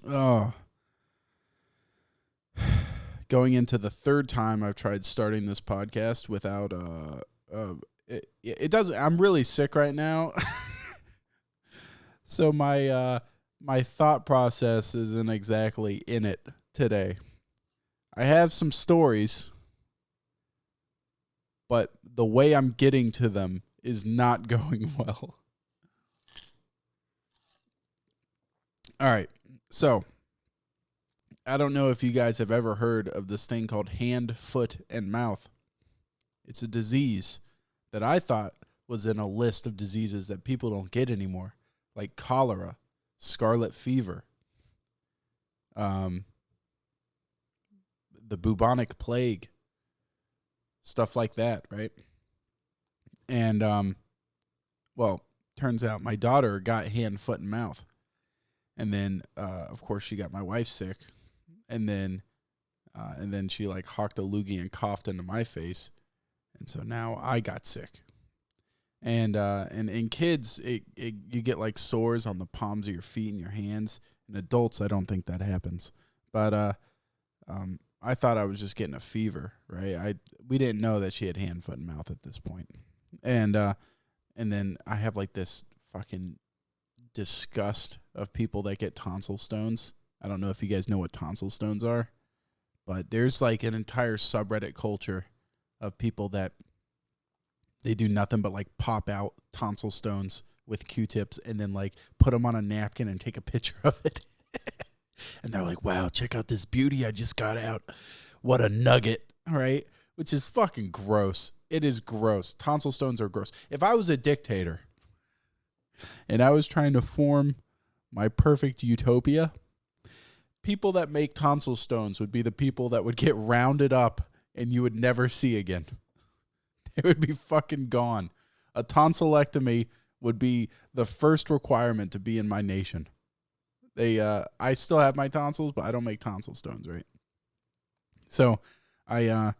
Oh, going into the third time I've tried starting this podcast without it doesn't. I'm really sick right now, so my thought process isn't exactly in it today. I have some stories, but the way I'm getting to them is not going well. All right, so I don't know if you guys have ever heard of this thing called hand, foot, and mouth. It's a disease that I thought was in a list of diseases that people don't get anymore, like cholera, scarlet fever, um, the bubonic plague, stuff like that, right? And well, turns out my daughter got hand, foot, and mouth, and then of course she got my wife sick, and then she like hawked a loogie and coughed into my face, and so now I got sick. And in kids, you get like sores on the palms of your feet and your hands. In adults, I don't think that happens. But I thought I was just getting a fever, right? We didn't know that she had hand, foot, and mouth at this point. And then I have like this fucking disgust of people that get tonsil stones. I don't know if you guys know what tonsil stones are, but there's like an entire subreddit culture of people that they do nothing but like pop out tonsil stones with Q-tips and then like put them on a napkin and take a picture of it. And they're like, wow, check out this beauty I just got out. What a nugget, right? Which is fucking gross. It is gross. Tonsil stones are gross. If I was a dictator and I was trying to form my perfect utopia, people that make tonsil stones would be the people that would get rounded up and you would never see again. It would be fucking gone. A tonsillectomy would be the first requirement to be in my nation. I still have my tonsils, but I don't make tonsil stones, right? So, I, I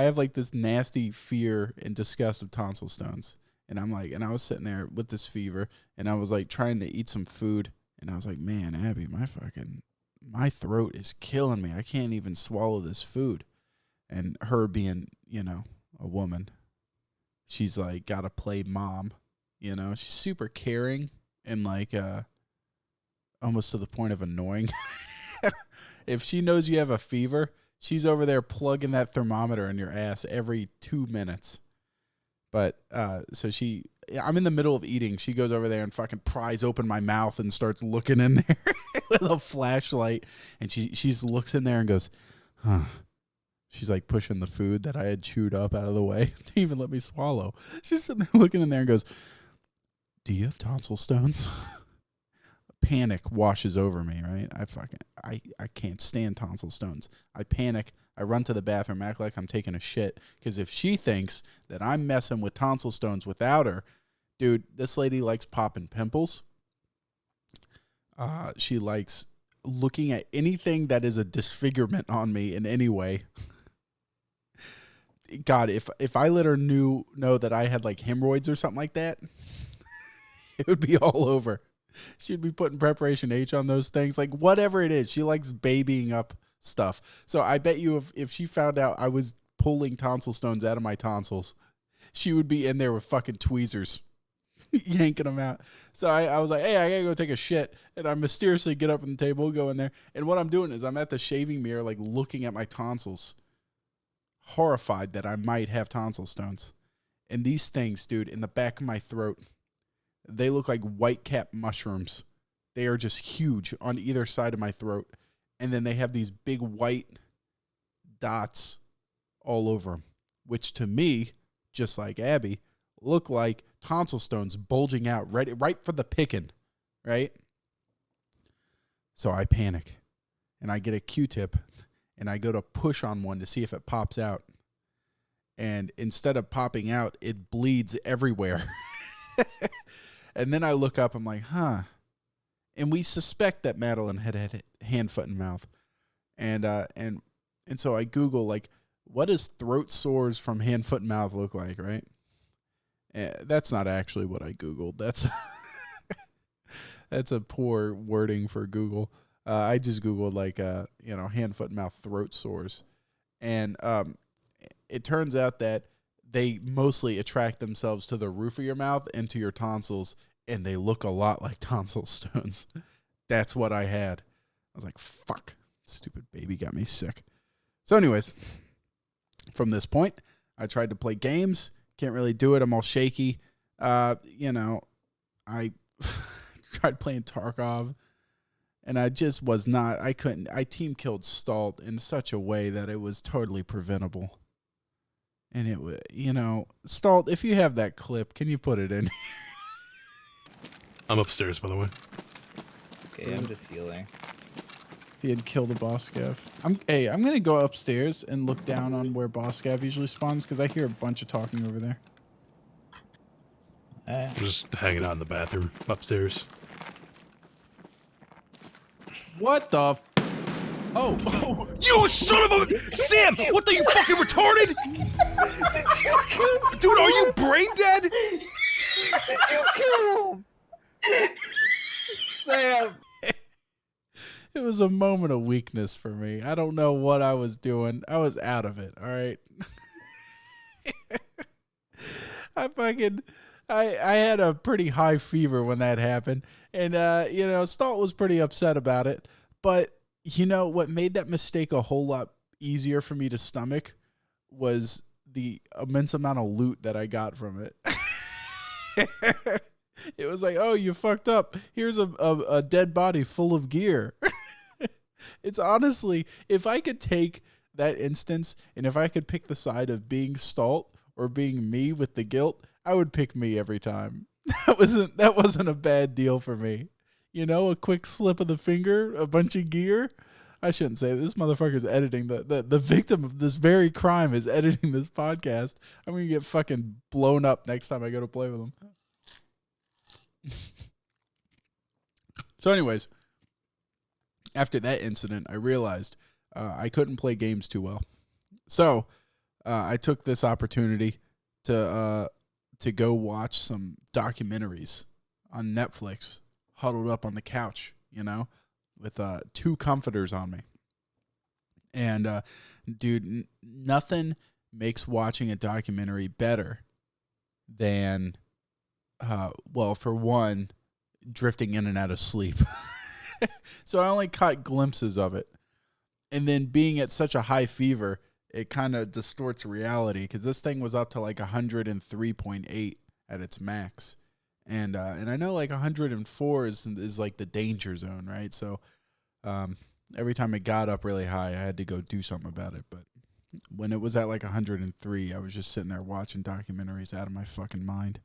have like this nasty fear and disgust of tonsil stones, and I was sitting there with this fever, and I was like trying to eat some food, and I was like, man, Abby, my throat is killing me. I can't even swallow this food. And her being, a woman, she's like got to play mom, she's super caring and like almost to the point of annoying. If she knows you have a fever, she's over there plugging that thermometer in your ass every 2 minutes. But I'm in the middle of eating. She goes over there and fucking pries open my mouth and starts looking in there with a flashlight. And she looks in there and goes, huh. She's like pushing the food that I had chewed up out of the way to even let me swallow. She's sitting there looking in there and goes, do you have tonsil stones? Panic washes over me, right? I can't stand tonsil stones. I panic. I run to the bathroom, act like I'm taking a shit. Because if she thinks that I'm messing with tonsil stones without her, dude, this lady likes popping pimples. She likes looking at anything that is a disfigurement on me in any way. God, if I let her know that I had like hemorrhoids or something like that, it would be all over. She'd be putting preparation H on those things, like whatever it is. She likes babying up stuff. So I bet you if she found out I was pulling tonsil stones out of my tonsils, she would be in there with fucking tweezers, yanking them out. So I was like, hey, I gotta go take a shit. And I mysteriously get up from the table, go in there. And what I'm doing is I'm at the shaving mirror, like looking at my tonsils, horrified that I might have tonsil stones. And these things, dude, in the back of my throat, they look like white cap mushrooms. They are just huge on either side of my throat. And then they have these big white dots all over them, which to me, just like Abby, look like tonsil stones bulging out right for the picking, right? So I panic and I get a Q-tip and I go to push on one to see if it pops out. And instead of popping out, it bleeds everywhere. And then I look up, I'm like, huh. And we suspect that Madeline had hand, foot, and mouth. And so I Google, like, what does throat sores from hand, foot, and mouth look like, right? That's not actually what I Googled. That's a poor wording for Google. I just Googled like, hand, foot, mouth, throat sores. And it turns out that they mostly attract themselves to the roof of your mouth and to your tonsils, and they look a lot like tonsil stones. That's what I had. I was like, fuck, stupid baby got me sick. So anyways, from this point, I tried to play games. Can't really do it. I'm all shaky. I tried playing Tarkov, and I just was not, I couldn't, I team killed Stalt in such a way that it was totally preventable. And it was, Stalt, if you have that clip, can you put it in? I'm upstairs, by the way. Okay, I'm just healing. If he had killed a boss scav. I'm going to go upstairs and look down on where boss scav usually spawns, because I hear a bunch of talking over there. I'm just hanging out in the bathroom upstairs. What the? Oh, you son of a Sam! What the you fucking retarded? Did you kill? Dude, are you brain dead? Did you kill him? Sam. it was a moment of weakness for me. I don't know what I was doing. I was out of it. All right. I had a pretty high fever when that happened. And, Stalt was pretty upset about it. But, what made that mistake a whole lot easier for me to stomach was the immense amount of loot that I got from it. It was like, oh, you fucked up. Here's a dead body full of gear. It's honestly, if I could take that instance and if I could pick the side of being Stalt or being me with the guilt, I would pick me every time. That wasn't a bad deal for me. A quick slip of the finger, a bunch of gear. I shouldn't say this motherfucker's editing. The victim of this very crime is editing this podcast. I'm going to get fucking blown up next time I go to play with him. So anyways, after that incident, I realized I couldn't play games too well. So I took this opportunity to go watch some documentaries on Netflix, huddled up on the couch, with two comforters on me. And, dude, nothing makes watching a documentary better than, for one, drifting in and out of sleep. So I only caught glimpses of it. And then being at such a high fever, it kind of distorts reality because this thing was up to like 103.8 at its max. And I know like 104 is like the danger zone, right? So every time it got up really high, I had to go do something about it. But when it was at like 103, I was just sitting there watching documentaries out of my fucking mind.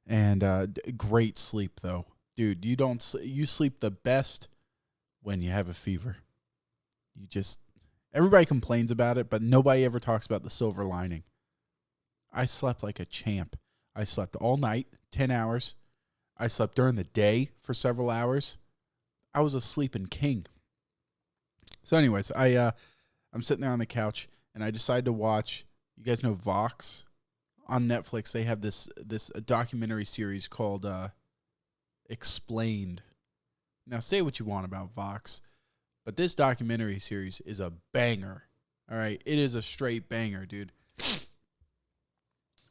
And great sleep though, dude. You sleep the best when you have a fever. Everybody complains about it, but nobody ever talks about the silver lining. I slept like a champ. I slept all night, 10 hours. I slept during the day for several hours. I was a sleeping king. So anyways, I'm sitting there on the couch, and I decided to watch, you guys know Vox? On Netflix, they have this documentary series called Explained. Now, say what you want about Vox, but this documentary series is a banger. All right? It is a straight banger, dude.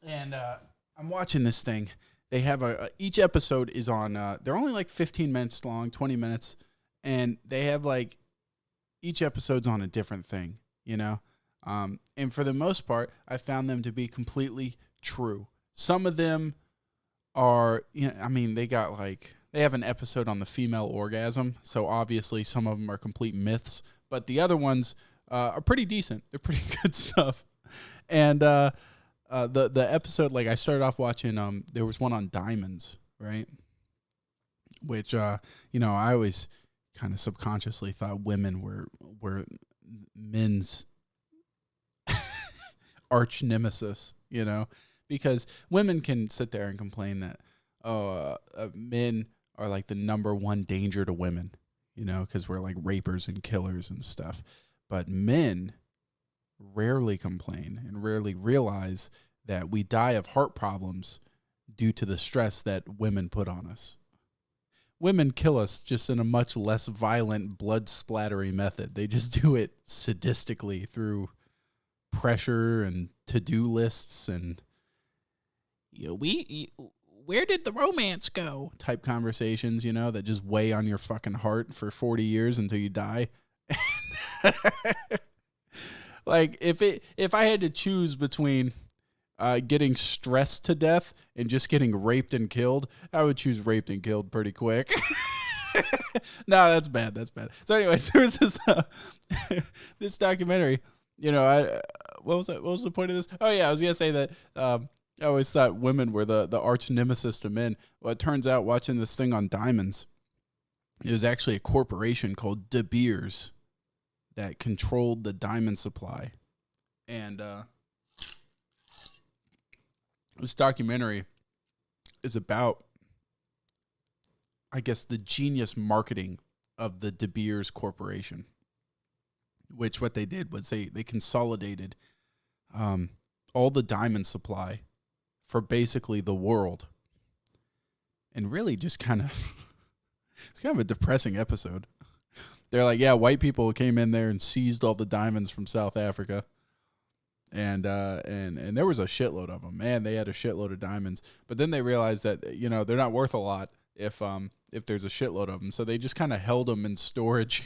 And I'm watching this thing. They have each episode is on, they're only like 15 minutes long, 20 minutes. And they have like, each episode's on a different thing, And for the most part, I found them to be completely true. Some of them are, they have an episode on the female orgasm. So obviously some of them are complete myths, but the other ones are pretty decent. They're pretty good stuff. And the episode, like I started off watching, there was one on diamonds, right? Which, I always kind of subconsciously thought women were men's arch nemesis, because women can sit there and complain that, men are like the number one danger to women, because we're like rapers and killers and stuff. But men rarely complain and rarely realize that we die of heart problems due to the stress that women put on us. women kill us just in a much less violent, blood splattery method. They just do it sadistically through pressure and to-do lists and where did the romance go type conversations, that just weigh on your fucking heart for 40 years until you die. Like if I had to choose between getting stressed to death and just getting raped and killed, I would choose raped and killed pretty quick. No, that's bad. That's bad. So anyways, there was this this documentary, what was that? What was the point of this? Oh yeah, I was going to say that I always thought women were the arch nemesis to men. Well, it turns out watching this thing on diamonds, it was actually a corporation called De Beers that controlled the diamond supply. And this documentary is about, I guess, the genius marketing of the De Beers Corporation, which what they did was they consolidated all the diamond supply for basically the world. And really just kind of, it's kind of a depressing episode. They're like, yeah, white people came in there and seized all the diamonds from South Africa. And there was a shitload of them. Man, they had a shitload of diamonds. But then they realized that, they're not worth a lot if there's a shitload of them. So they just kind of held them in storage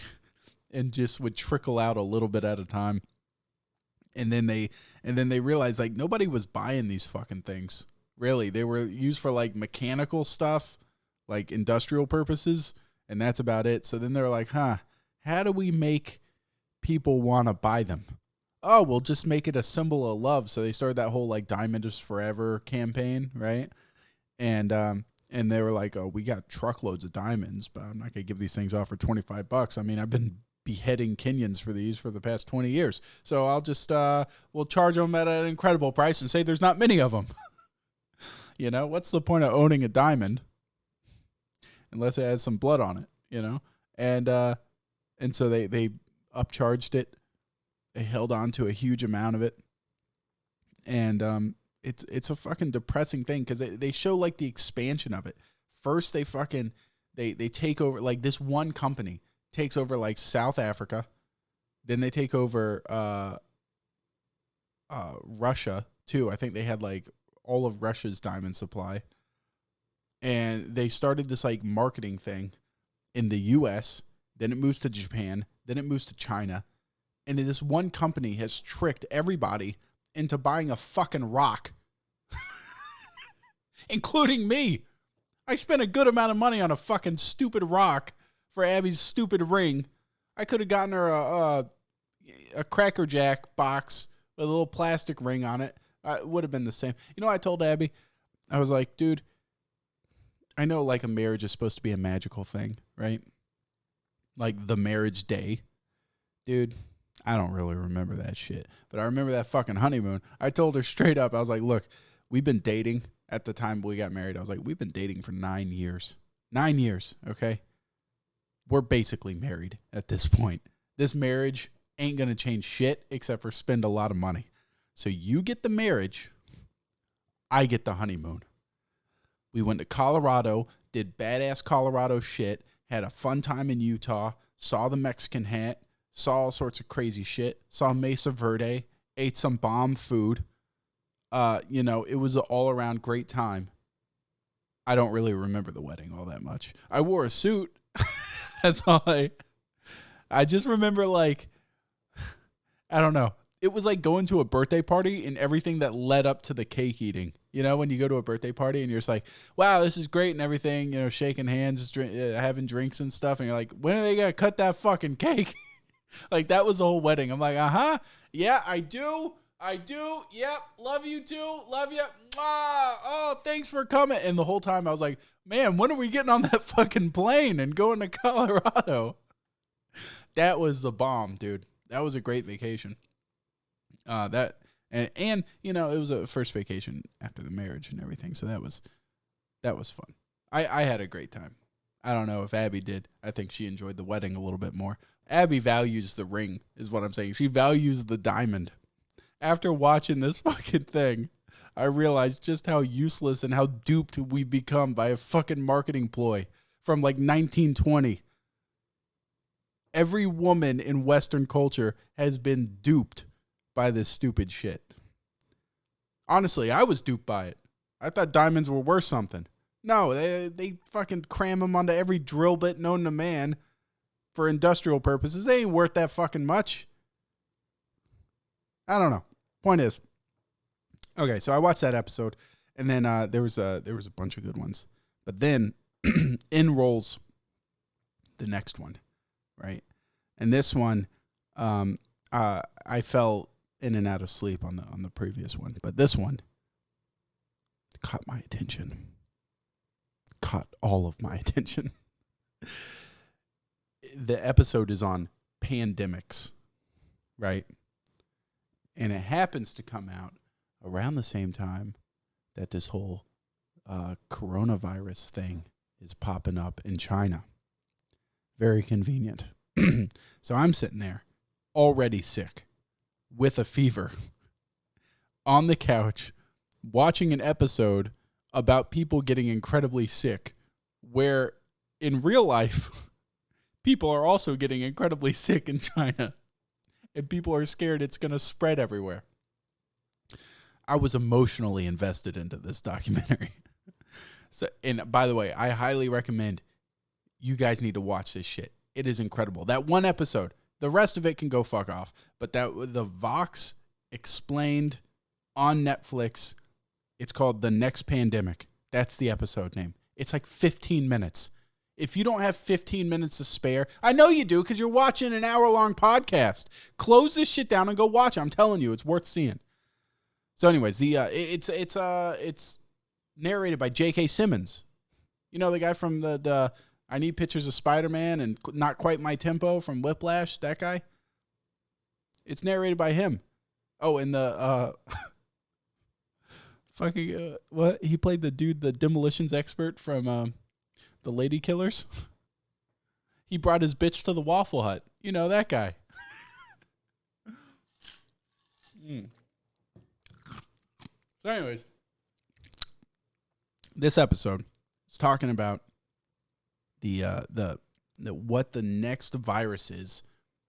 and just would trickle out a little bit at a time. And then they realized like nobody was buying these fucking things. Really, they were used for like mechanical stuff, like industrial purposes, and that's about it. So then they're like, how do we make people want to buy them? Oh, we'll just make it a symbol of love. So they started that whole like Diamond is Forever campaign, right? And they were like, oh, we got truckloads of diamonds, but I'm not gonna give these things off for $25. I mean, I've been beheading Kenyans for these for the past 20 years. So I'll just, we'll charge them at an incredible price and say there's not many of them. What's the point of owning a diamond unless it has some blood on it, And so they upcharged it. They held on to a huge amount of it. And, it's a fucking depressing thing because they show like the expansion of it. First, they take over, like this one company takes over like South Africa. Then they take over Russia too. I think they had like all of Russia's diamond supply. And they started this like marketing thing in the US. Then it moves to Japan. Then it moves to China. And this one company has tricked everybody into buying a fucking rock. Including me. I spent a good amount of money on a fucking stupid rock for Abby's stupid ring. I could have gotten her a Cracker Jack box with a little plastic ring on it. It would have been the same. I told Abby? I was like, dude, I know like a marriage is supposed to be a magical thing, right? Like the marriage day. Dude, I don't really remember that shit. But I remember that fucking honeymoon. I told her straight up, I was like, look, we've been dating at the time we got married. I was like, we've been dating for 9 years. 9 years, okay? We're basically married at this point. This marriage ain't going to change shit except for spend a lot of money. So you get the marriage, I get the honeymoon. We went to Colorado, did badass Colorado shit, had a fun time in Utah, saw the Mexican hat, saw all sorts of crazy shit, saw Mesa Verde, ate some bomb food. It was an all-around great time. I don't really remember the wedding all that much. I wore a suit. That's all I just remember, like, I don't know. It was like going to a birthday party and everything that led up to the cake eating. When you go to a birthday party and you're just like, wow, this is great and everything, shaking hands, having drinks and stuff. And you're like, when are they going to cut that fucking cake? Like, that was the whole wedding. I'm like, yeah, I do. Yep. Love you too. Love you. Oh, thanks for coming. And the whole time I was like, man, when are we getting on that fucking plane and going to Colorado? That was the bomb, dude. That was a great vacation. It was a first vacation after the marriage and everything. So that was fun. I had a great time. I don't know if Abby did. I think she enjoyed the wedding a little bit more. Abby values the ring is what I'm saying. She values the diamond. After watching this fucking thing, I realized just how useless and how duped we've become by a fucking marketing ploy from like 1920. Every woman in Western culture has been duped by this stupid shit. Honestly, I was duped by it. I thought diamonds were worth something. No, they fucking cram them onto every drill bit known to man for industrial purposes. They ain't worth that fucking much. I don't know. Point is, okay, so I watched that episode, and then there was a bunch of good ones, but then in rolls the next one, right? And this one, I fell in and out of sleep on the previous one, but this one caught my attention. Caught all of my attention. The episode is on pandemics, right? And it happens to come out around the same time that this whole coronavirus thing is popping up in China. Very convenient. So I'm sitting there, already sick, with a fever, on the couch, watching an episode about people getting incredibly sick, where in real life, people are also getting incredibly sick in China, and people are scared it's going to spread everywhere. I was emotionally invested into this documentary. So, and by the way, I highly recommend you guys need to watch this shit. It is incredible. That one episode, the rest of it can go fuck off. But the Vox explained on Netflix, it's called The Next Pandemic. That's the episode name. It's like 15 minutes. If you don't have 15 minutes to spare, I know you do because you're watching an hour-long podcast. Close this shit down and go watch it. I'm telling you, it's worth seeing. So anyways, it's narrated by J.K. Simmons. You know, the guy from the I Need Pictures of Spider-Man and Not Quite My Tempo from Whiplash, that guy. It's narrated by him. Oh, and the what? He played the dude, the demolitions expert from the Lady Killers. He brought his bitch to the Waffle Hut. You know, that guy. So anyways, this episode is talking about the what the next virus is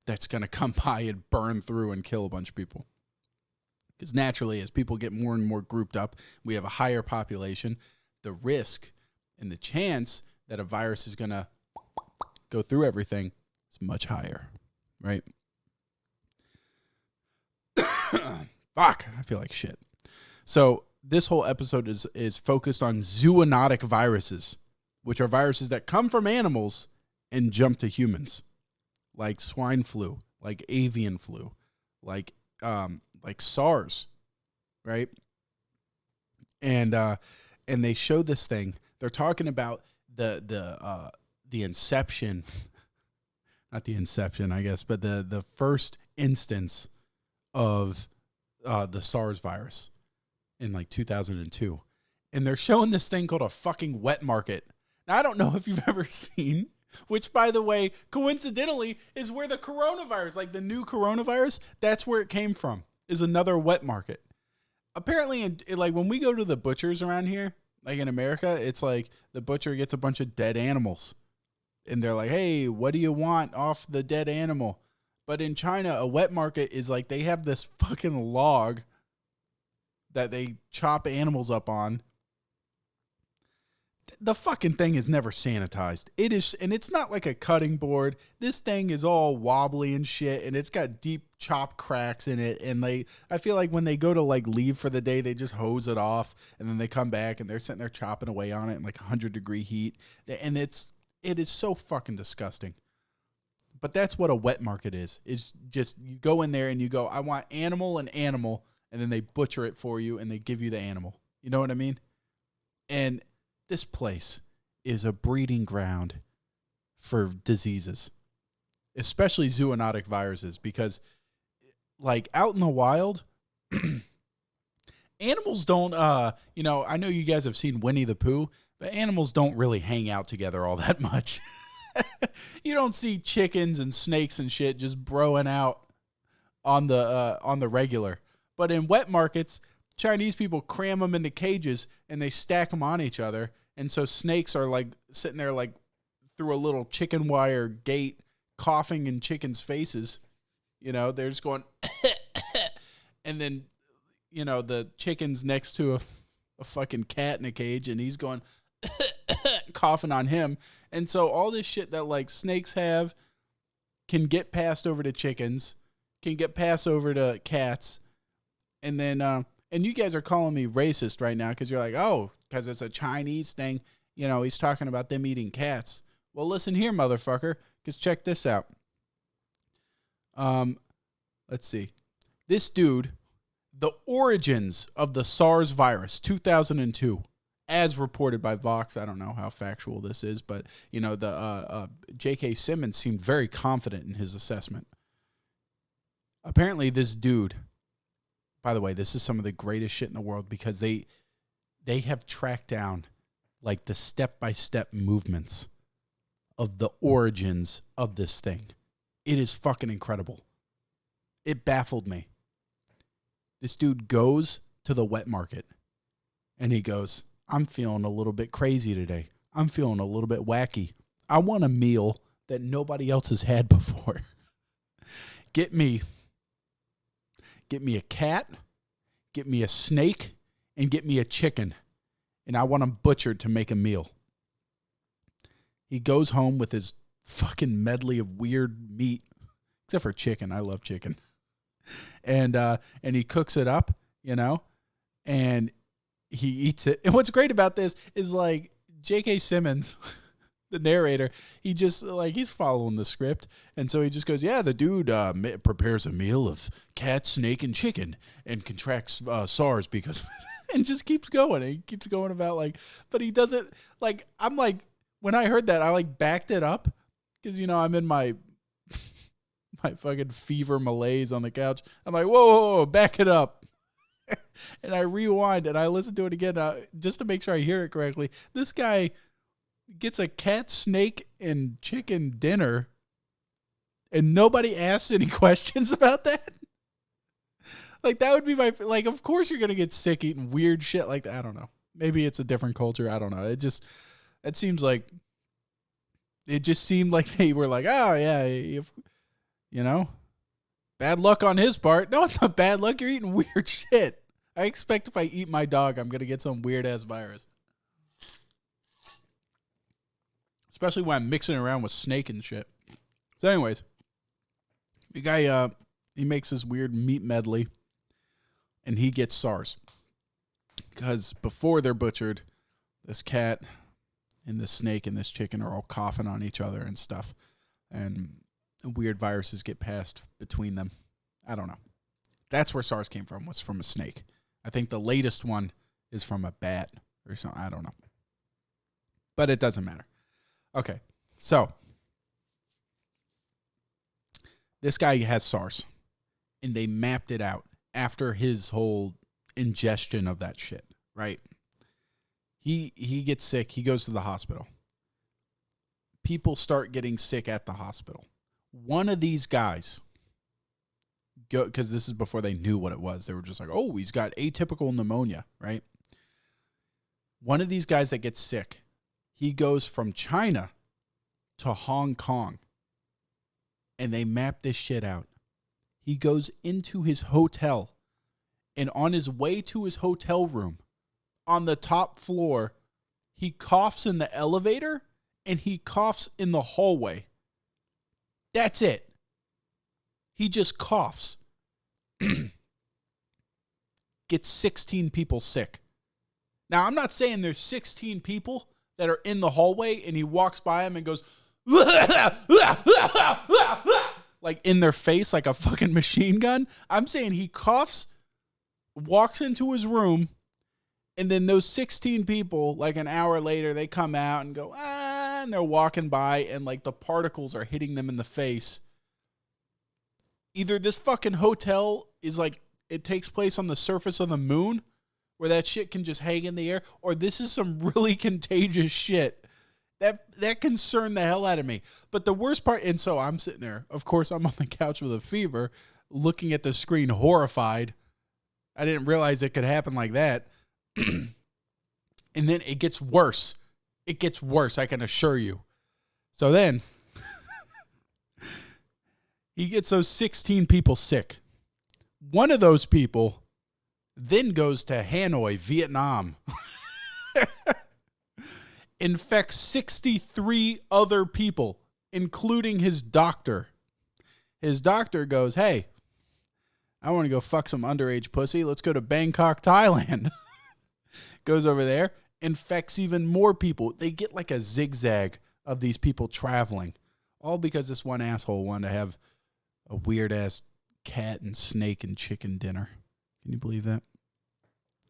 that's going to come by and burn through and kill a bunch of people. Because naturally, as people get more and more grouped up, we have a higher population. The risk and the chance that a virus is going to go through everything is much higher, right? Fuck, I feel like shit. So this whole episode is focused on zoonotic viruses, which are viruses that come from animals and jump to humans, like swine flu, like avian flu, like SARS, right? And they show this thing. They're talking about the inception, not the inception, I guess, but the first instance of the SARS virus in like 2002. And they're showing this thing called a fucking wet market. Now, I don't know if you've ever seen, which, by the way, coincidentally, is where the coronavirus, like the new coronavirus, that's where it came from, is another wet market. Apparently, like when we go to the butchers around here, like in America, it's like the butcher gets a bunch of dead animals. And they're like, hey, what do you want off the dead animal? But in China, a wet market is like they have this fucking log that they chop animals up on. The fucking thing is never sanitized. It is, and it's not like a cutting board. This thing is all wobbly and shit, and it's got deep chop cracks in it. And I feel like when they go to like leave for the day, they just hose it off, and then they come back and they're sitting there chopping away on it in like 100-degree heat. And it is so fucking disgusting. But that's what a wet market is. It's just you go in there and you go, I want animal and animal, and then they butcher it for you and they give you the animal. You know what I mean? And this place is a breeding ground for diseases, especially zoonotic viruses, because like out in the wild, animals don't, I know you guys have seen Winnie the Pooh, but animals don't really hang out together all that much. You don't see chickens and snakes and shit just broing out on the regular. But in wet markets, Chinese people cram them into cages and they stack them on each other. And so snakes are like sitting there like through a little chicken wire gate, coughing in chickens' faces. You know, they're just going, and then, you know, the chicken's next to a fucking cat in a cage, and he's going, coughing on him. And so all this shit that like snakes have can get passed over to chickens, can get passed over to cats. And then, and you guys are calling me racist right now because you're like, oh, because it's a Chinese thing. You know, he's talking about them eating cats. Well, listen here, motherfucker, because check this out. Let's see. This dude, the origins of the SARS virus, 2002, as reported by Vox. I don't know how factual this is, but, you know, the J.K. Simmons seemed very confident in his assessment. Apparently, this dude, by the way, this is some of the greatest shit in the world because they have tracked down like the step-by-step movements of the origins of this thing. It is fucking incredible. It baffled me. This dude goes to the wet market and he goes, I'm feeling a little bit crazy today. I'm feeling a little bit wacky. I want a meal that nobody else has had before. Get me a cat, get me a snake, and get me a chicken. And I want them butchered to make a meal. He goes home with his fucking medley of weird meat, except for chicken. I love chicken. And he cooks it up, you know, and he eats it. And what's great about this is like J.K. Simmons, the narrator, he just like, he's following the script. And so he just goes, yeah, the dude prepares a meal of cat, snake, and chicken and contracts SARS because of it. And just keeps going. And he keeps going about like, but he doesn't like, I'm like, when I heard that, I like backed it up because, you know, I'm in my fucking fever malaise on the couch. I'm like, whoa, back it up. And I rewind and I listen to it again just to make sure I hear it correctly. This guy gets a cat, snake, and chicken dinner and nobody asks any questions about that. Like, that would be my, like, of course you're going to get sick eating weird shit like that. I don't know. Maybe it's a different culture. I don't know. It just seemed like they were like, oh, yeah, you know, bad luck on his part. No, it's not bad luck. You're eating weird shit. I expect if I eat my dog, I'm going to get some weird-ass virus. Especially when I'm mixing around with snake and shit. So anyways, the guy, he makes this weird meat medley, and he gets SARS. Because before they're butchered, this cat and this snake and this chicken are all coughing on each other and stuff. And weird viruses get passed between them. I don't know. That's where SARS came from, was from a snake. I think the latest one is from a bat or something. I don't know. But it doesn't matter. Okay, so this guy has SARS, and they mapped it out after his whole ingestion of that shit, right? He gets sick. He goes to the hospital. People start getting sick at the hospital. One of these guys, because this is before they knew what it was. They were just like, oh, he's got atypical pneumonia, right? One of these guys that gets sick, he goes from China to Hong Kong, and they map this shit out. He goes into his hotel, and on his way to his hotel room, on the top floor, he coughs in the elevator, and he coughs in the hallway. That's it. He just coughs. Gets 16 people sick. Now, I'm not saying there's 16 people that are in the hallway and he walks by them and goes, like in their face like a fucking machine gun. I'm saying he coughs, walks into his room, and then those 16 people, like an hour later, they come out and go, and they're walking by and like the particles are hitting them in the face. Either this fucking hotel is like, it takes place on the surface of the moon where that shit can just hang in the air, or this is some really contagious shit. That concerned the hell out of me. But the worst part, and so I'm sitting there, of course I'm on the couch with a fever, looking at the screen horrified. I didn't realize it could happen like that. And then it gets worse. It gets worse, I can assure you. So then he gets those 16 people sick. One of those people then goes to Hanoi, Vietnam, infects 63 other people, including his doctor. His doctor goes, hey, I want to go fuck some underage pussy. Let's go to Bangkok, Thailand. Goes over there, infects even more people. They get like a zigzag of these people traveling, all because this one asshole wanted to have a weird-ass cat and snake and chicken dinner. Can you believe that?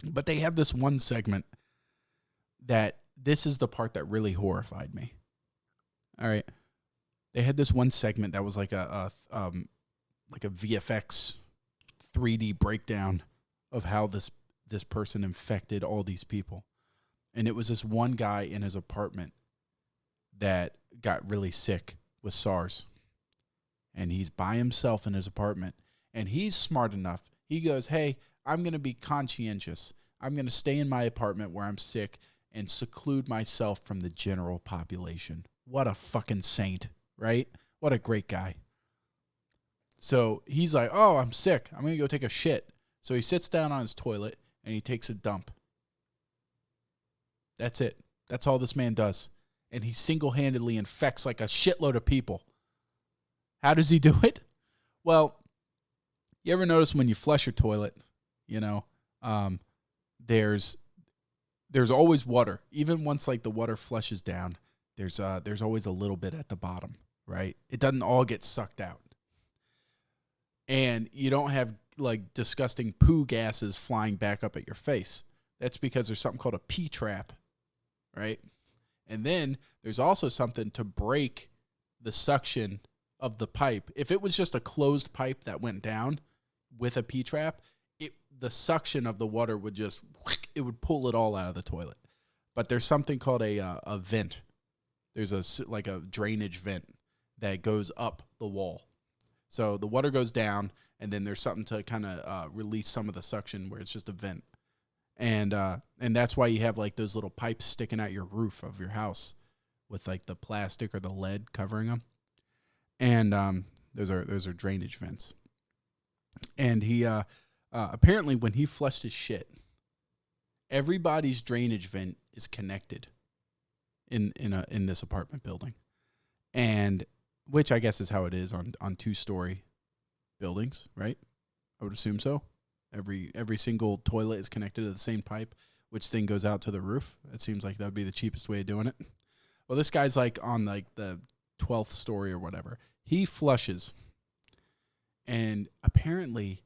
But they have this one segment that this is the part that really horrified me. All right. They had this one segment that was like a VFX 3D breakdown of how this person infected all these people. And it was this one guy in his apartment that got really sick with SARS. And he's by himself in his apartment. And he's smart enough. He goes, hey, I'm going to be conscientious. I'm going to stay in my apartment where I'm sick and seclude myself from the general population. What a fucking saint, right? What a great guy. So he's like, oh, I'm sick. I'm going to go take a shit. So he sits down on his toilet and he takes a dump. That's it. That's all this man does. And he single-handedly infects like a shitload of people. How does he do it? Well, you ever notice when you flush your toilet, you know, there's always water. Even once like the water flushes down, there's always a little bit at the bottom, right? It doesn't all get sucked out. And you don't have like disgusting poo gases flying back up at your face. That's because there's something called a pee trap, right? And then there's also something to break the suction of the pipe. If it was just a closed pipe that went down with a pee trap, the suction of the water would just, it would pull it all out of the toilet. But there's something called a vent. There's a drainage vent that goes up the wall. So the water goes down, and then there's something to kind of release some of the suction where it's just a vent. And that's why you have like those little pipes sticking out your roof of your house with like the plastic or the lead covering them. And those are drainage vents. And he apparently when he flushed his shit, everybody's drainage vent is connected in this apartment building, and which I guess is how it is on 2-story buildings, right? I would assume so. Every single toilet is connected to the same pipe, which thing goes out to the roof. It seems like that would be the cheapest way of doing it. Well, this guy's like on like the 12th story or whatever. He flushes, and apparently,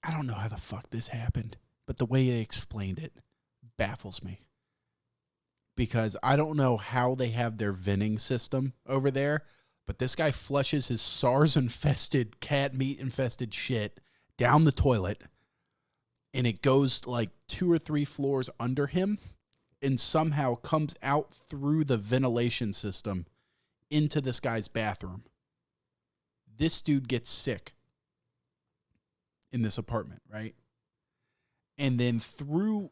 I don't know how the fuck this happened, but the way they explained it baffles me. Because I don't know how they have their venting system over there, but this guy flushes his SARS-infested, cat meat-infested shit down the toilet, and it goes like 2 or 3 floors under him and somehow comes out through the ventilation system into this guy's bathroom. This dude gets sick in this apartment, right? And then through,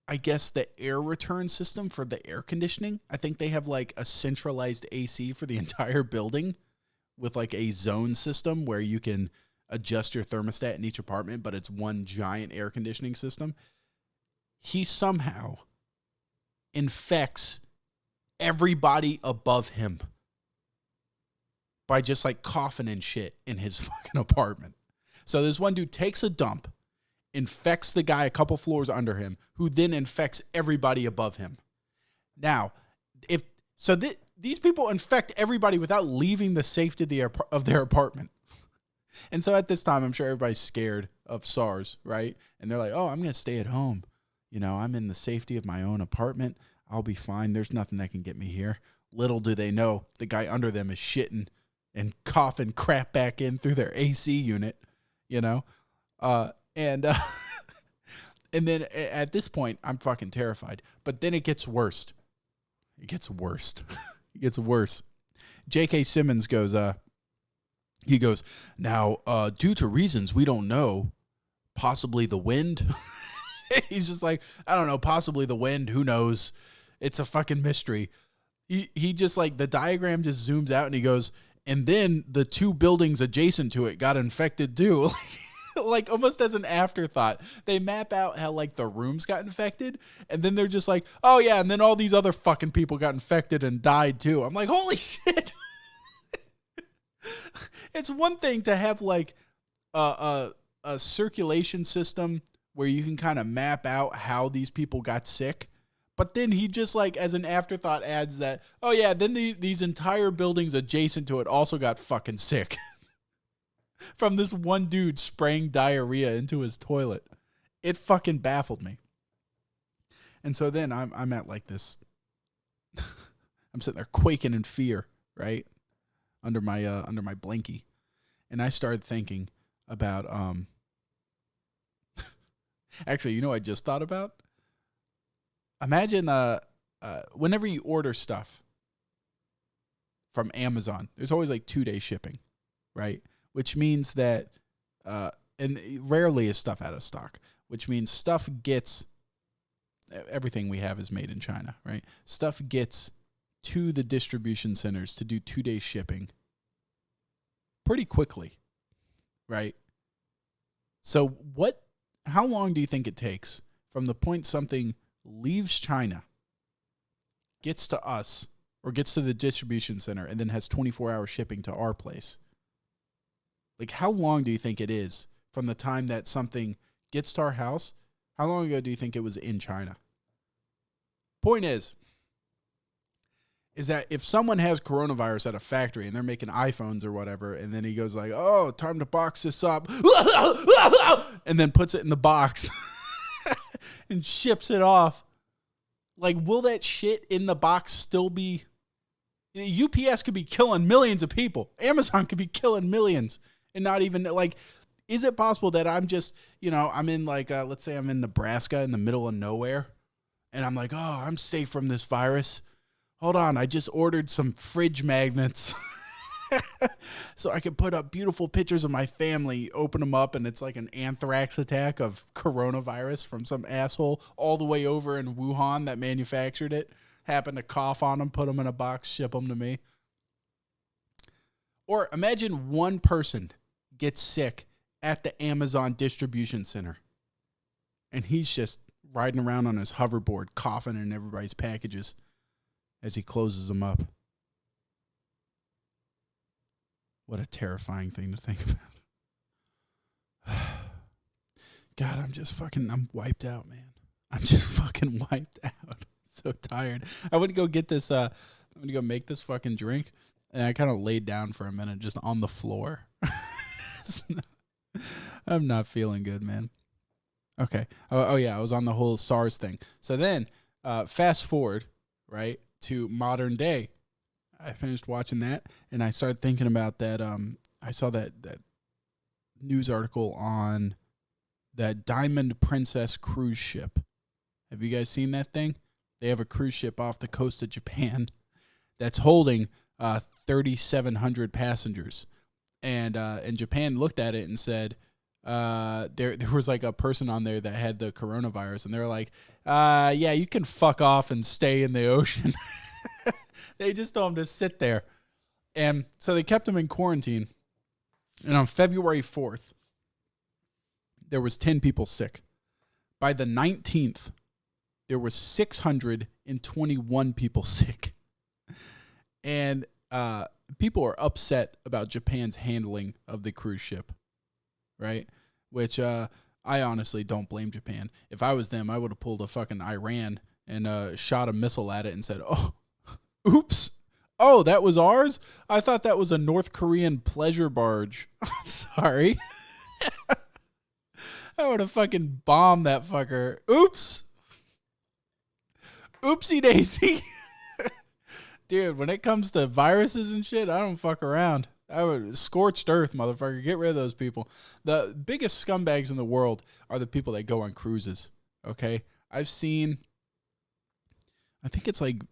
I guess, the air return system for the air conditioning, I think they have like a centralized AC for the entire building with like a zone system where you can adjust your thermostat in each apartment, but it's one giant air conditioning system. He somehow infects everybody above him by just like coughing and shit in his fucking apartment. So this one dude takes a dump, infects the guy a couple floors under him, who then infects everybody above him. Now, these people infect everybody without leaving the safety of their apartment. And so at this time, I'm sure everybody's scared of SARS, right? And they're like, oh, I'm going to stay at home. You know, I'm in the safety of my own apartment. I'll be fine. There's nothing that can get me here. Little do they know, the guy under them is shitting and coughing crap back in through their AC unit, you know? And then at this point, I'm fucking terrified. But then it gets worse. It gets worse. It gets worse. J.K. Simmons goes, he goes, now, due to reasons we don't know, possibly the wind. He's just like, I don't know, possibly the wind. Who knows? It's a fucking mystery. He just like the diagram just zooms out and he goes, and then the 2 buildings adjacent to it got infected too. Like almost as an afterthought. They map out how like the rooms got infected, and then they're just like, oh yeah, and then all these other fucking people got infected and died too. I'm like, holy shit. It's one thing to have like a circulation system where you can kind of map out how these people got sick. But then he just like as an afterthought adds that, oh yeah, then these entire buildings adjacent to it also got fucking sick. From this one dude spraying diarrhea into his toilet. It fucking baffled me. And so then I'm at like this, I'm sitting there quaking in fear, right? Under my blankie. And I started thinking about, actually, you know what I just thought about? Imagine whenever you order stuff from Amazon, there's always like 2-day shipping, right? Which means that, and rarely is stuff out of stock, which means stuff gets, everything we have is made in China, right? Stuff gets to the distribution centers to do 2-day shipping pretty quickly, right? So how long do you think it takes from the point something leaves China, gets to us, or gets to the distribution center, and then has 24-hour shipping to our place? Like, how long do you think it is from the time that something gets to our house? How long ago do you think it was in China? Point is that if someone has coronavirus at a factory and they're making iPhones or whatever, and then he goes like, oh, time to box this up, and then puts it in the box and ships it off, like, will that shit in the box still be... UPS could be killing millions of people. Amazon could be killing millions. And not even, like, is it possible that I'm just, I'm in, like, let's say I'm in Nebraska in the middle of nowhere, and I'm like, oh, I'm safe from this virus. Hold on, I just ordered some fridge magnets so I can put up beautiful pictures of my family, open them up, and it's like an anthrax attack of coronavirus from some asshole all the way over in Wuhan that manufactured it. Happened to cough on them, put them in a box, ship them to me. Or imagine one person gets sick at the Amazon distribution center, and he's just riding around on his hoverboard, coughing in everybody's packages as he closes them up. What a terrifying thing to think about. God, I'm wiped out, man. I'm just fucking wiped out. So tired. I went to go get this, I'm going to go make this fucking drink, and I kind of laid down for a minute just on the floor. I'm not feeling good, man. Okay. Oh, yeah, I was on the whole SARS thing. So then, fast forward, right, to modern day. I finished watching that, and I started thinking about that. I saw that news article on that Diamond Princess cruise ship. Have you guys seen that thing? They have a cruise ship off the coast of Japan that's holding 3,700 passengers. And Japan looked at it and said, there was like a person on there that had the coronavirus, and they were like, yeah, you can fuck off and stay in the ocean. They just told him to sit there. And so they kept him in quarantine. And on February 4th, there was 10 people sick. By the 19th, there were 621 people sick. And people are upset about Japan's handling of the cruise ship, right? Which I honestly don't blame Japan. If I was them, I would have pulled a fucking Iran and shot a missile at it and said, oh, oops. Oh, that was ours? I thought that was a North Korean pleasure barge. I'm sorry. I would have fucking bombed that fucker. Oops. Oopsie daisy. Dude, when it comes to viruses and shit, I don't fuck around. I would scorched earth, motherfucker. Get rid of those people. The biggest scumbags in the world are the people that go on cruises. Okay? I've seen, I think it's like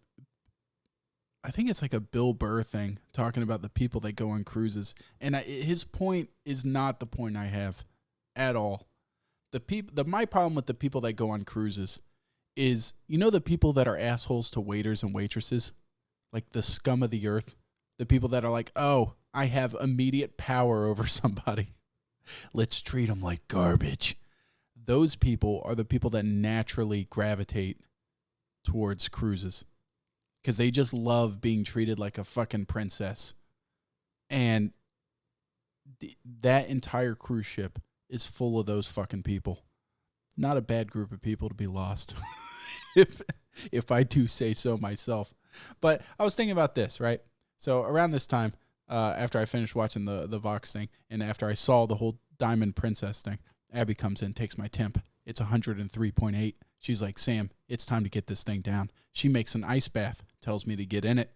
a Bill Burr thing talking about the people that go on cruises. And his point is not the point I have at all. My problem with the people that go on cruises is, the people that are assholes to waiters and waitresses? like the scum of the earth, the people that are like, oh, I have immediate power over somebody. Let's treat them like garbage. Those people are the people that naturally gravitate towards cruises because they just love being treated like a fucking princess. And that entire cruise ship is full of those fucking people. Not a bad group of people to be lost, if I do say so myself. But I was thinking about this, right? So around this time, after I finished watching the Vox thing, and after I saw the whole Diamond Princess thing, Abby comes in, takes my temp. It's 103.8. She's like, Sam, it's time to get this thing down. She makes an ice bath, tells me to get in it.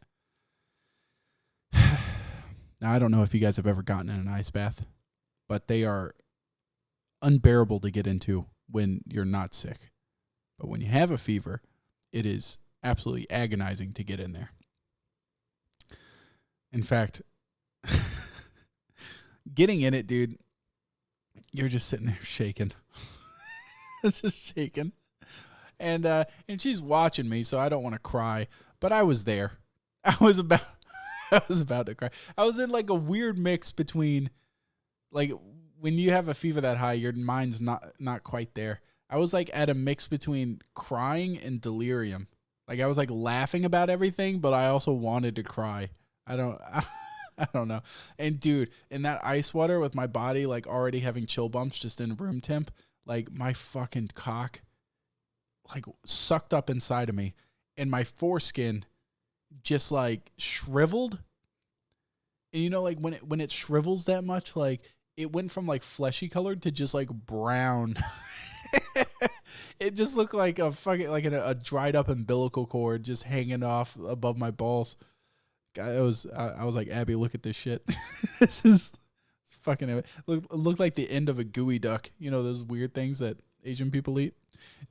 Now, I don't know if you guys have ever gotten in an ice bath, but they are unbearable to get into when you're not sick. But when you have a fever, it is absolutely agonizing to get in there. In fact, getting in it, dude, you're just sitting there shaking. It's just shaking. And she's watching me, so I don't want to cry. But I was there. I was about to cry. I was in like a weird mix between, like, when you have a fever that high, your mind's not quite there. I was like at a mix between crying and delirium. Like I was like laughing about everything, but I also wanted to cry. I don't know. And dude, in that ice water with my body like already having chill bumps just in room temp, like my fucking cock like sucked up inside of me and my foreskin just like shriveled. And you know, like when it shrivels that much, like it went from like fleshy colored to just like brown. It just looked like a fucking like a dried up umbilical cord just hanging off above my balls. I was like, Abby, look at this shit. This is fucking looked like the end of a gooey duck. You know those weird things that Asian people eat.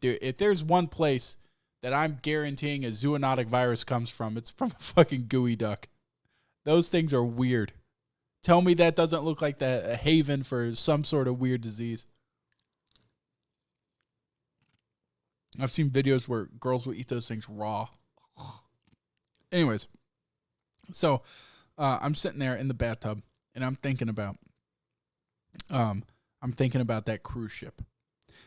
Dude, if there's one place that I'm guaranteeing a zoonotic virus comes from, it's from a fucking gooey duck. Those things are weird. Tell me that doesn't look like a haven for some sort of weird disease. I've seen videos where girls will eat those things raw. Anyways, so I'm sitting there in the bathtub and I'm thinking about that cruise ship.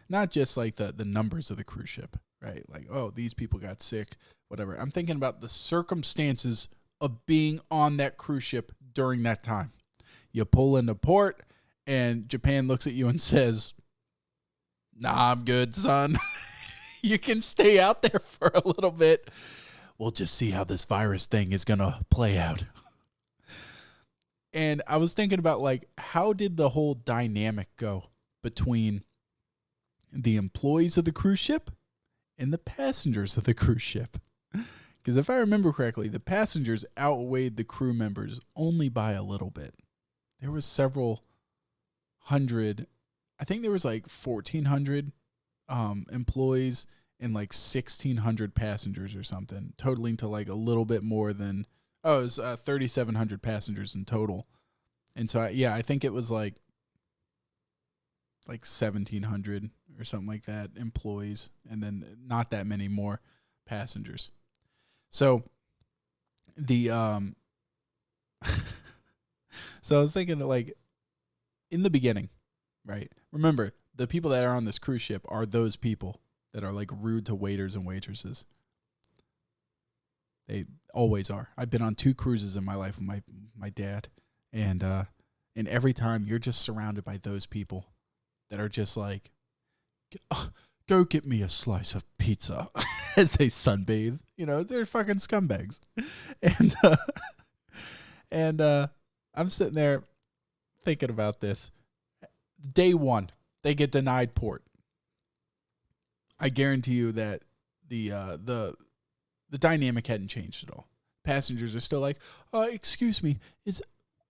Not just like the numbers of the cruise ship, right? Like, oh, these people got sick, whatever. I'm thinking about the circumstances of being on that cruise ship during that time. You pull into port and Japan looks at you and says, nah, I'm good, son. You can stay out there for a little bit. We'll just see how this virus thing is going to play out. And I was thinking about, like, how did the whole dynamic go between the employees of the cruise ship and the passengers of the cruise ship? Because if I remember correctly, the passengers outweighed the crew members only by a little bit. There was several hundred, I think there was like 1,400 employees and like 1,600 passengers or something, totaling to like a little bit more than, it was 3,700 passengers in total. And so, I think it was like 1,700 or something like that employees, and then not that many more passengers. So so I was thinking like in the beginning, right? Remember, the people that are on this cruise ship are those people that are like rude to waiters and waitresses. They always are. I've been on 2 cruises in my life with my dad, and every time you're just surrounded by those people that are just like, go get me a slice of pizza as they sunbathe. You know, they're fucking scumbags. And I'm sitting there thinking about this. Day 1, they get denied port. I guarantee you that the dynamic hadn't changed at all. Passengers are still like, excuse me,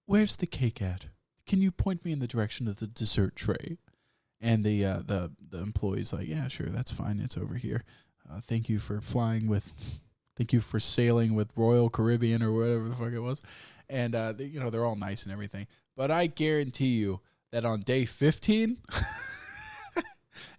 where's the cake at? Can you point me in the direction of the dessert tray? And the employee's like, yeah, sure, that's fine. It's over here. Thank you for sailing with Royal Caribbean or whatever the fuck it was. And, they're all nice and everything. But I guarantee you that on day 15,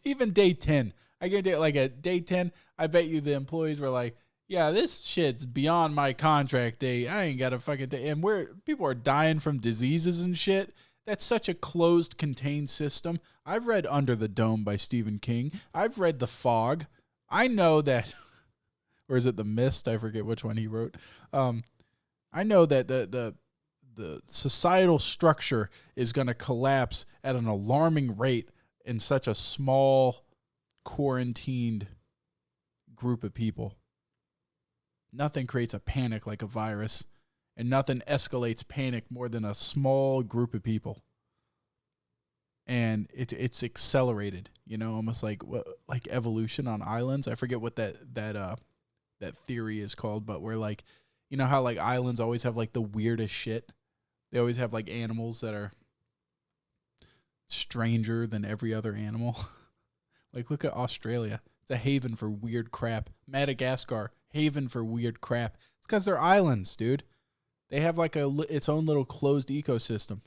even day 10, I guarantee like at day 10, I bet you the employees were like, yeah, this shit's beyond my contract date. I ain't got a fucking day. And people are dying from diseases and shit. That's such a closed, contained system. I've read Under the Dome by Stephen King. I've read The Fog. I know that, or is it The Mist? I forget which one he wrote. I know that the societal structure is going to collapse at an alarming rate in such a small, quarantined group of people. Nothing creates a panic like a virus, and nothing escalates panic more than a small group of people. And it's accelerated, almost like evolution on islands. I forget what that theory is called, but where like, how like islands always have like the weirdest shit. They always have like animals that are stranger than every other animal. Like look at Australia. It's a haven for weird crap. Madagascar, haven for weird crap. It's because they're islands, dude. They have like its own little closed ecosystem.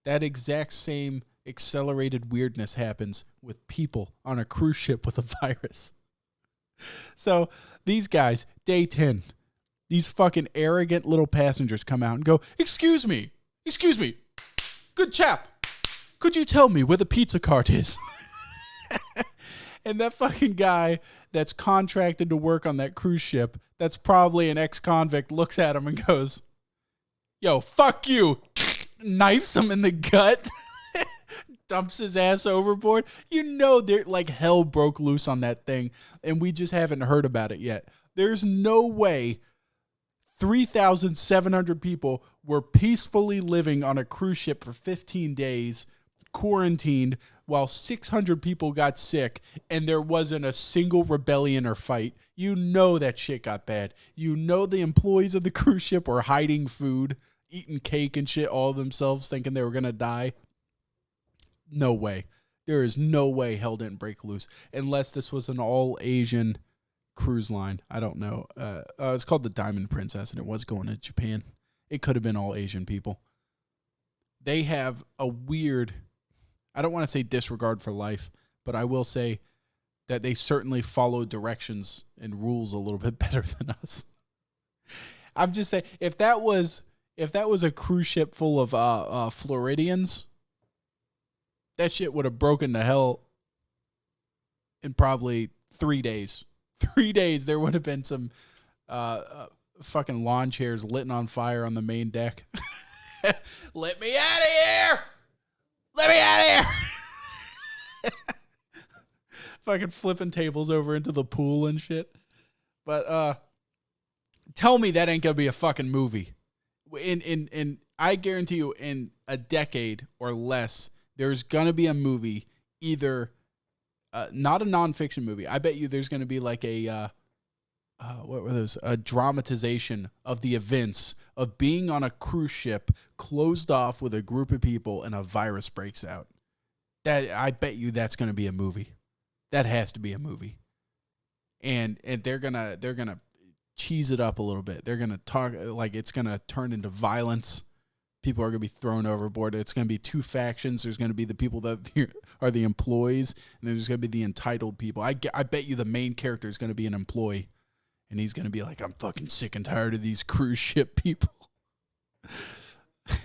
That exact same accelerated weirdness happens with people on a cruise ship with a virus. So these guys, day 10, these fucking arrogant little passengers come out and go, excuse me, good chap, could you tell me where the pizza cart is? And that fucking guy that's contracted to work on that cruise ship, that's probably an ex-convict, looks at him and goes, yo, fuck you. Knifes him in the gut. Dumps his ass overboard. They're like hell broke loose on that thing, and we just haven't heard about it yet. There's no way 3,700 people were peacefully living on a cruise ship for 15 days, quarantined, while 600 people got sick, and there wasn't a single rebellion or fight. That shit got bad. The employees of the cruise ship were hiding food, eating cake and shit all themselves, thinking they were going to die. No way. There is no way hell didn't break loose, unless this was an all-Asian cruise line. I don't know. It's called the Diamond Princess, and it was going to Japan. It could have been all Asian people. They have a weird, I don't want to say disregard for life, but I will say that they certainly follow directions and rules a little bit better than us. I'm just saying, if that was a cruise ship full of Floridians, that shit would have broken to hell in probably 3 days. 3 days, there would have been some fucking lawn chairs lit on fire on the main deck. Let me out of here! Let me out of here! Fucking flipping tables over into the pool and shit. But tell me that ain't gonna be a fucking movie. In I guarantee you, in a decade or less, there's gonna be a movie, either not a nonfiction movie. I bet you there's gonna be like a what were those? A dramatization of the events of being on a cruise ship, closed off with a group of people, and a virus breaks out. That I bet you that's gonna be a movie. That has to be a movie. And they're gonna cheese it up a little bit. They're gonna talk like it's gonna turn into violence. People are gonna be thrown overboard. It's gonna be two factions. There's gonna be the people that are the employees, and there's gonna be the entitled people. I bet you the main character is gonna be an employee, and he's gonna be like, I'm fucking sick and tired of these cruise ship people. He's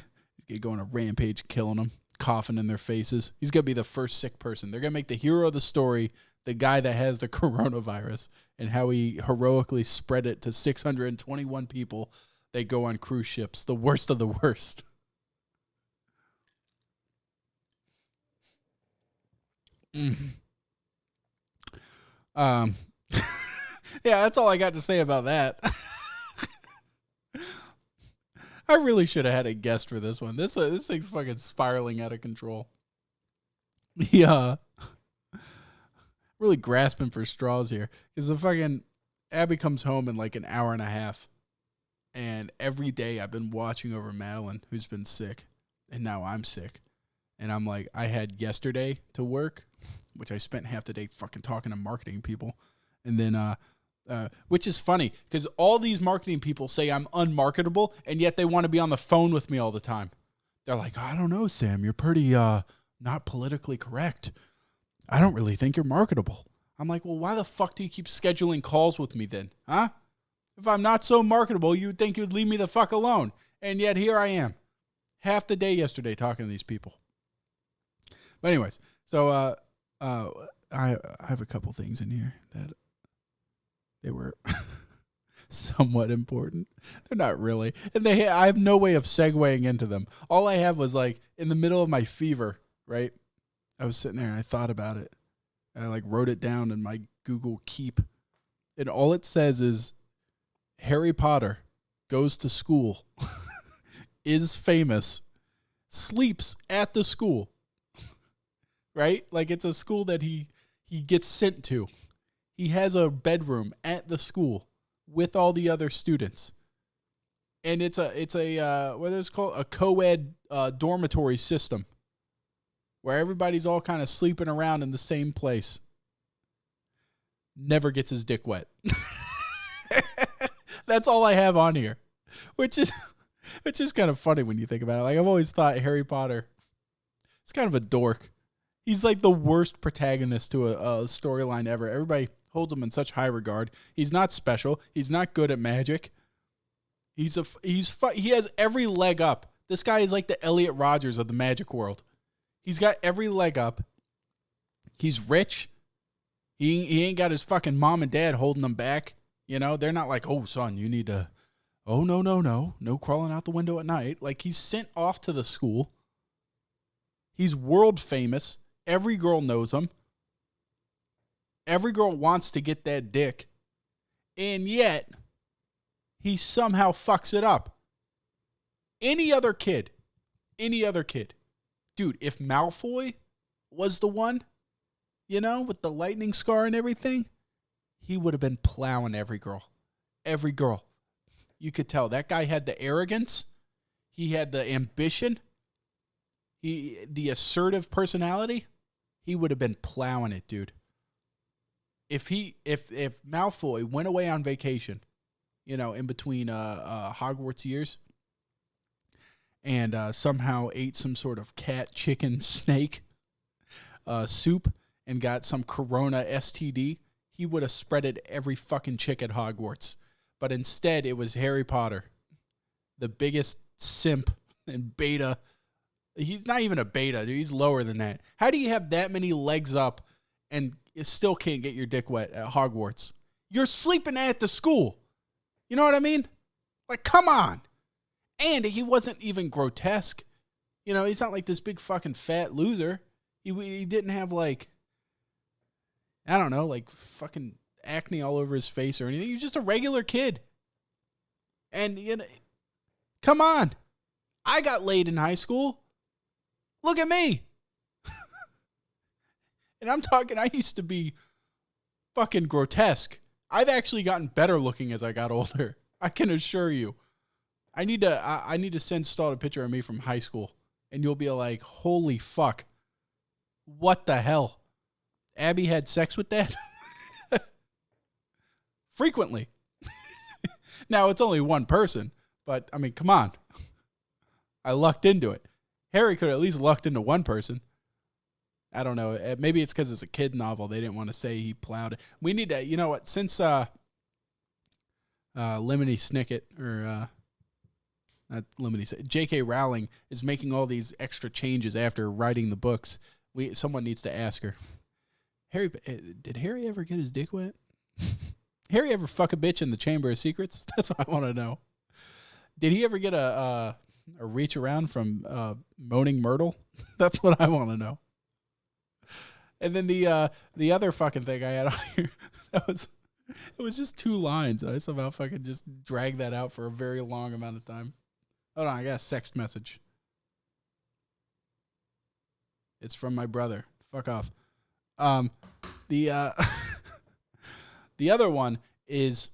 gonna go on a rampage, killing them, coughing in their faces. He's gonna be the first sick person. They're gonna make the hero of the story the guy that has the coronavirus, and how he heroically spread it to 621 people that go on cruise ships, the worst of the worst. Yeah, that's all I got to say about that. I really should have had a guest for this one. This thing's fucking spiraling out of control. Yeah. Really grasping for straws here, because the fucking Abby comes home in like an hour and a half, and every day I've been watching over Madeline, who's been sick, and now I'm sick, and I'm like, I had yesterday to work, which I spent half the day fucking talking to marketing people, and then which is funny because all these marketing people say I'm unmarketable, and yet they want to be on the phone with me all the time. They're like, I don't know, Sam, you're pretty not politically correct. I don't really think you're marketable. I'm like, well, why the fuck do you keep scheduling calls with me then? Huh? If I'm not so marketable, you would think you'd leave me the fuck alone. And yet here I am. Half the day yesterday talking to these people. But anyways, so I have a couple things in here that they were somewhat important. They're not really. And I have no way of segueing into them. All I have was like in the middle of my fever, right? I was sitting there and I thought about it. I like wrote it down in my Google Keep. And all it says is Harry Potter goes to school, is famous, sleeps at the school, right? Like it's a school that he gets sent to. He has a bedroom at the school with all the other students. And it's a what is it called? A co-ed dormitory system where everybody's all kind of sleeping around in the same place. Never gets his dick wet. That's all I have on here, which is kind of funny when you think about it. Like I've always thought Harry Potter, it's kind of a dork. He's like the worst protagonist to a storyline ever. Everybody holds him in such high regard. He's not special. He's not good at magic. He has every leg up. This guy is like the Elliot Rodgers of the magic world. He's got every leg up. He's rich. He ain't got his fucking mom and dad holding him back. You know, they're not like, oh, son, you need to, oh, no crawling out the window at night. Like, he's sent off to the school. He's world famous. Every girl knows him. Every girl wants to get that dick. And yet, he somehow fucks it up. Any other kid. Dude, if Malfoy was the one, you know, with the lightning scar and everything, he would have been plowing every girl. Every girl. You could tell. That guy had the arrogance. He had the ambition. The assertive personality. He would have been plowing it, dude. If Malfoy went away on vacation, you know, in between Hogwarts years, and somehow ate some sort of cat, chicken, snake soup and got some Corona STD, he would have spreaded every fucking chick at Hogwarts. But instead, it was Harry Potter, the biggest simp and beta. He's not even a beta, dude. He's lower than that. How do you have that many legs up and you still can't get your dick wet at Hogwarts? You're sleeping at the school. You know what I mean? Like, come on. And he wasn't even grotesque. You know, he's not like this big fucking fat loser. He didn't have like, I don't know, like fucking acne all over his face or anything. He was just a regular kid. And, you know, come on. I got laid in high school. Look at me. And I'm talking, I used to be fucking grotesque. I've actually gotten better looking as I got older. I can assure you. I need to send Stall a picture of me from high school. And you'll be like, holy fuck. What the hell? Abby had sex with that? Frequently. Now, it's only one person. But, I mean, come on. I lucked into it. Harry could have at least lucked into one person. I don't know. Maybe it's because it's a kid novel. They didn't want to say he plowed it. We need to, you know what? Since Lemony Snicket, or not Lemony, J.K. Rowling is making all these extra changes after writing the books, someone needs to ask her, did Harry ever get his dick wet? Harry ever fuck a bitch in the Chamber of Secrets? That's what I want to know. Did he ever get a reach around from Moaning Myrtle? That's what I want to know. And then the other fucking thing I had on here, it was just 2 lines. I somehow fucking just dragged that out for a very long amount of time. Hold on, I got a text message. It's from my brother. Fuck off. The other one is,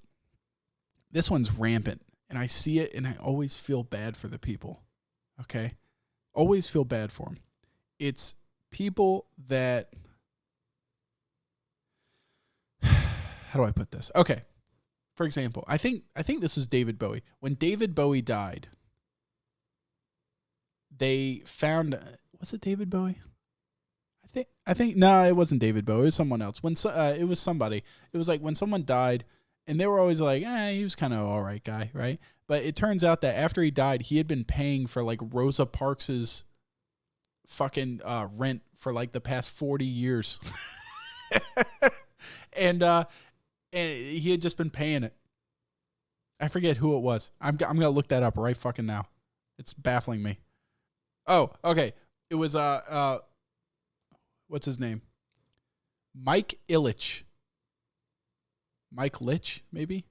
this one's rampant, and I see it, and I always feel bad for the people. Okay? Always feel bad for them. It's people that, how do I put this? Okay. For example, I think this was David Bowie. When David Bowie died, they found, was it David Bowie? I think no, it wasn't David Bowie. It was someone else. It was somebody. It was like when someone died And they were always like, he was kind of all right guy, right? But it turns out that after he died, he had been paying for like Rosa Parks's fucking rent for like the past 40 years. and he had just been paying it. I forget who it was. I'm going to look that up right fucking now. It's baffling me. Oh, okay. It was, what's his name? Mike Ilitch. Mike Litch, maybe?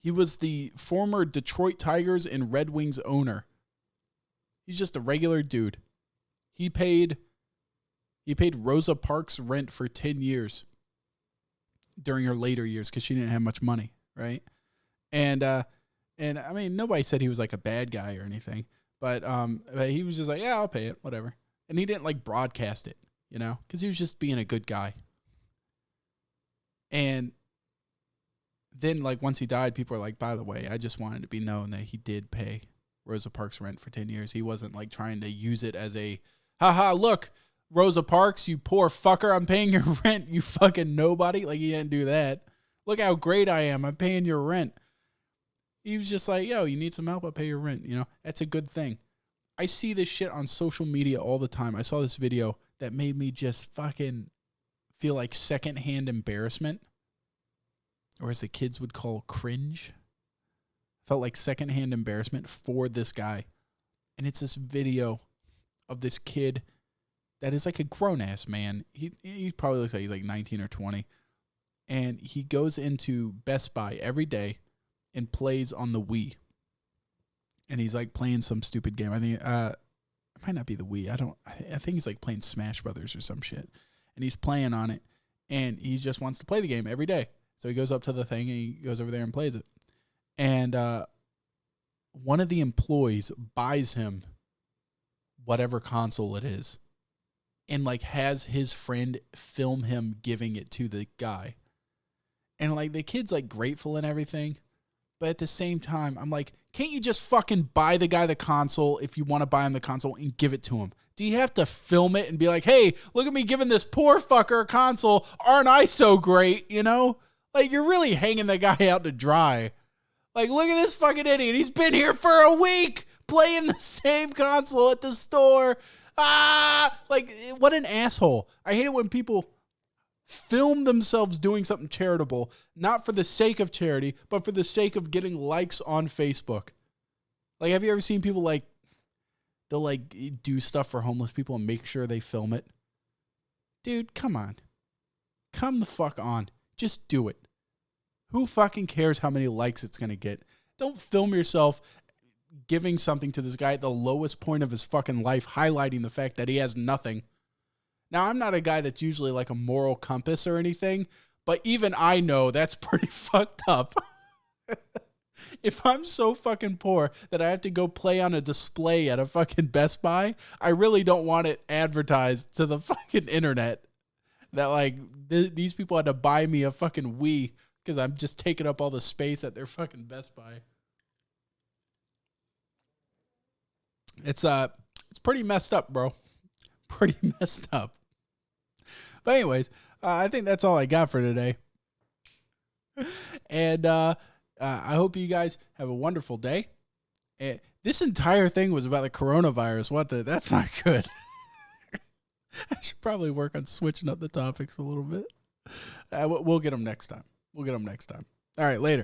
He was the former Detroit Tigers and Red Wings owner. He's just a regular dude. He paid Rosa Parks rent for 10 years during her later years because she didn't have much money, right? And I mean, nobody said he was like a bad guy or anything, but he was just like, yeah, I'll pay it, whatever. And he didn't like broadcast it, you know, because he was just being a good guy. And then, like, once he died, people were like, by the way, I just wanted to be known that he did pay Rosa Parks rent for 10 years. He wasn't like trying to use it as a, haha, look, Rosa Parks, you poor fucker, I'm paying your rent, you fucking nobody. Like, he didn't do that. Look how great I am, I'm paying your rent. He was just like, yo, you need some help, I'll pay your rent. You know, that's a good thing. I see this shit on social media all the time. I saw this video that made me just fucking feel like secondhand embarrassment. Or as the kids would call cringe. Felt like secondhand embarrassment for this guy. And it's this video of this kid that is like a grown-ass man. He probably looks like he's like 19 or 20. And he goes into Best Buy every day and plays on the Wii. And he's like playing some stupid game. I think it might not be the Wii. I think he's like playing Smash Brothers or some shit. And he's playing on it. And he just wants to play the game every day. So he goes up to the thing and he goes over there and plays it. And one of the employees buys him whatever console it is and like has his friend film him giving it to the guy. And like the kid's like grateful and everything. But at the same time, I'm like, can't you just fucking buy the guy the console if you want to buy him the console and give it to him? Do you have to film it and be like, hey, look at me giving this poor fucker a console. Aren't I so great? You know? Like, you're really hanging the guy out to dry. Like, look at this fucking idiot. He's been here for a week playing the same console at the store. Like, what an asshole. I hate it when people film themselves doing something charitable, not for the sake of charity, but for the sake of getting likes on Facebook. Like, have you ever seen people, like, they'll, like, do stuff for homeless people and make sure they film it? Dude, come on. Come the fuck on. Just do it. Who fucking cares how many likes it's going to get? Don't film yourself giving something to this guy at the lowest point of his fucking life, highlighting the fact that he has nothing. Now, I'm not a guy that's usually like a moral compass or anything, but even I know that's pretty fucked up. If I'm so fucking poor that I have to go play on a display at a fucking Best Buy, I really don't want it advertised to the fucking internet that like these people had to buy me a fucking Wii because I'm just taking up all the space at their fucking Best Buy. It's pretty messed up, bro. Pretty messed up. But anyways, I think that's all I got for today. And I hope you guys have a wonderful day. This entire thing was about the coronavirus. That's not good. I should probably work on switching up the topics a little bit. We'll get them next time. All right, later.